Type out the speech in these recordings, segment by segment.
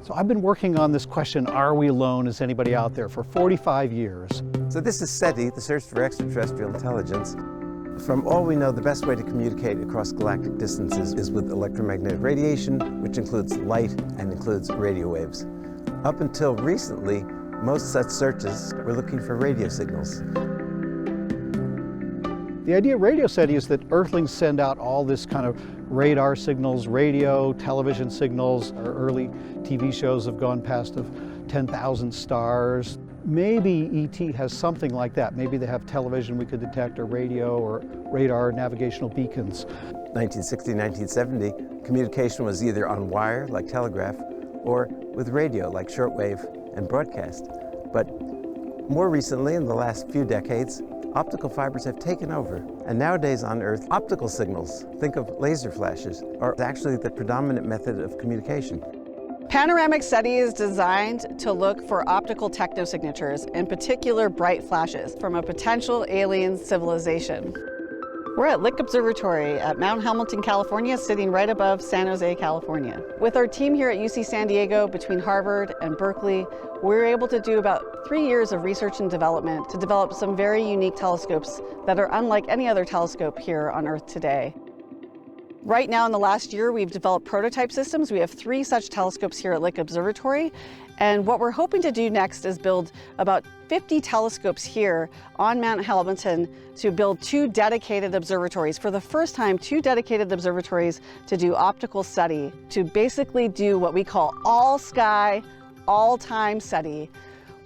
So I've been working on this question, are we alone? Is anybody out there? For 45 years. So this is SETI, the Search for Extraterrestrial Intelligence. From all we know, the best way to communicate across galactic distances is with electromagnetic radiation, which includes light and includes radio waves. Up until recently, most such searches were looking for radio signals. The idea of radio SETI is that Earthlings send out all this kind of radar signals, radio, television signals. Our early TV shows have gone past of 10,000 stars. Maybe ET has something like that. Maybe they have television we could detect, or radio, or radar navigational beacons. 1960, 1970, communication was either on wire, like telegraph, or with radio, like shortwave and broadcast. But more recently, in the last few decades, optical fibers have taken over. And nowadays on Earth, optical signals, think of laser flashes, are actually the predominant method of communication. Panoramic SETI is designed to look for optical technosignatures, in particular bright flashes, from a potential alien civilization. We're at Lick Observatory at Mount Hamilton, California, sitting right above San Jose, California. With our team here at UC San Diego, between Harvard and Berkeley, we were able to do about 3 years of research and development to develop some very unique telescopes that are unlike any other telescope here on Earth today. Right now, in the last year, we've developed prototype systems. We have 3 such telescopes here at Lick Observatory. And what we're hoping to do next is build about 50 telescopes here on Mount Hamilton to build 2 dedicated observatories. For the first time, 2 dedicated observatories to do optical SETI, to basically do what we call all-sky, all-time SETI,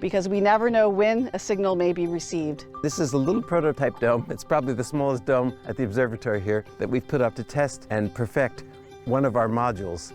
because we never know when a signal may be received. This is a little prototype dome. It's probably the smallest dome at the observatory here that we've put up to test and perfect one of our modules.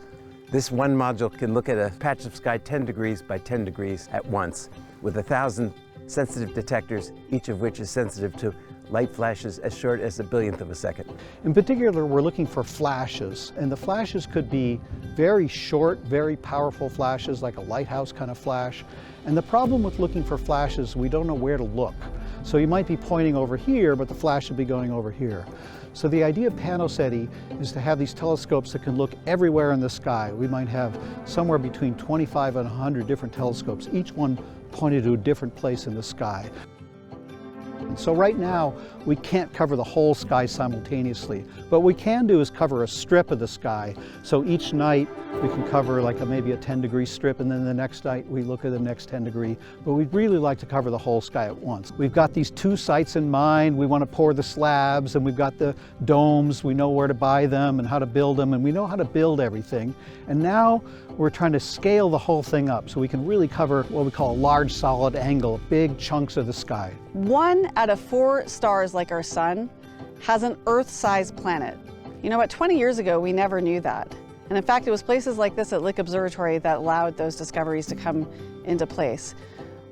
This one module can look at a patch of sky 10 degrees by 10 degrees at once, with 1,000 sensitive detectors, each of which is sensitive to light flashes as short as a billionth of a second. In particular, we're looking for flashes, and the flashes could be very short, very powerful flashes, like a lighthouse kind of flash. And the problem with looking for flashes, we don't know where to look. So you might be pointing over here, but the flash should be going over here. So the idea of PANOSETI is to have these telescopes that can look everywhere in the sky. We might have somewhere between 25 and 100 different telescopes, each one pointed to a different place in the sky. So right now, we can't cover the whole sky simultaneously. What we can do is cover a strip of the sky. So each night, we can cover like maybe a 10-degree strip, and then the next night we look at the next 10-degree. But we'd really like to cover the whole sky at once. We've got these 2 sites in mind. We want to pour the slabs, and we've got the domes. We know where to buy them and how to build them, and we know how to build everything. And now we're trying to scale the whole thing up so we can really cover what we call a large solid angle, big chunks of the sky. 1 out of 4 stars like our sun has an Earth-sized planet. You know what, 20 years ago, we never knew that. And in fact, it was places like this at Lick Observatory that allowed those discoveries to come into place.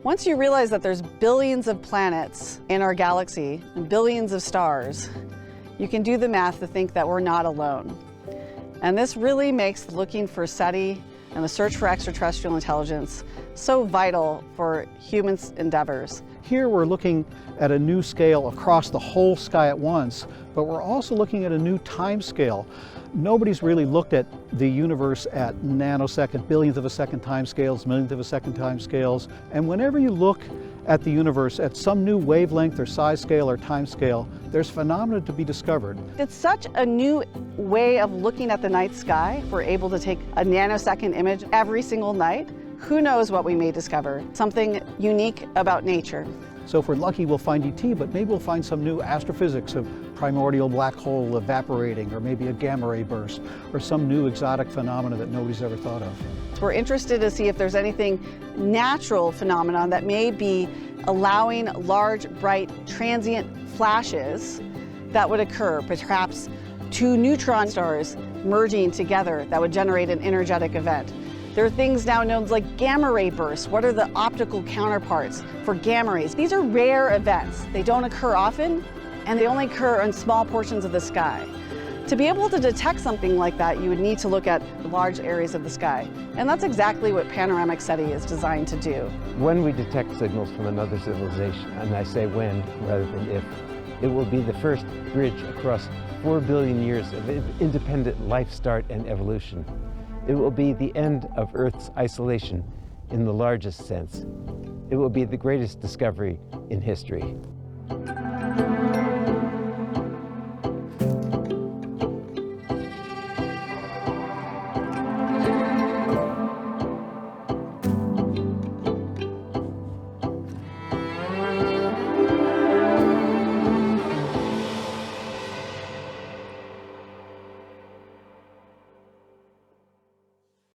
Once you realize that there's billions of planets in our galaxy and billions of stars, you can do the math to think that we're not alone. And this really makes looking for SETI and the search for extraterrestrial intelligence so vital for humans' endeavors. Here we're looking at a new scale across the whole sky at once, but we're also looking at a new time scale. Nobody's really looked at the universe at nanosecond, billionth of a second time scales, millionth of a second time scales. And whenever you look at the universe at some new wavelength or size scale or time scale, there's phenomena to be discovered. It's such a new way of looking at the night sky. We're able to take a nanosecond image every single night. Who knows what we may discover? Something unique about nature. So if we're lucky, we'll find ET, but maybe we'll find some new astrophysics of primordial black hole evaporating, or maybe a gamma ray burst, or some new exotic phenomena that nobody's ever thought of. We're interested to see if there's anything natural phenomenon that may be allowing large, bright, transient flashes that would occur, perhaps 2 neutron stars merging together that would generate an energetic event. There are things now known as like gamma ray bursts. What are the optical counterparts for gamma rays? These are rare events. They don't occur often, and they only occur in small portions of the sky. To be able to detect something like that, you would need to look at large areas of the sky. And that's exactly what panoramic SETI is designed to do. When we detect signals from another civilization, and I say when rather than if, it will be the first bridge across 4 billion years of independent life start and evolution. It will be the end of Earth's isolation in the largest sense. It will be the greatest discovery in history.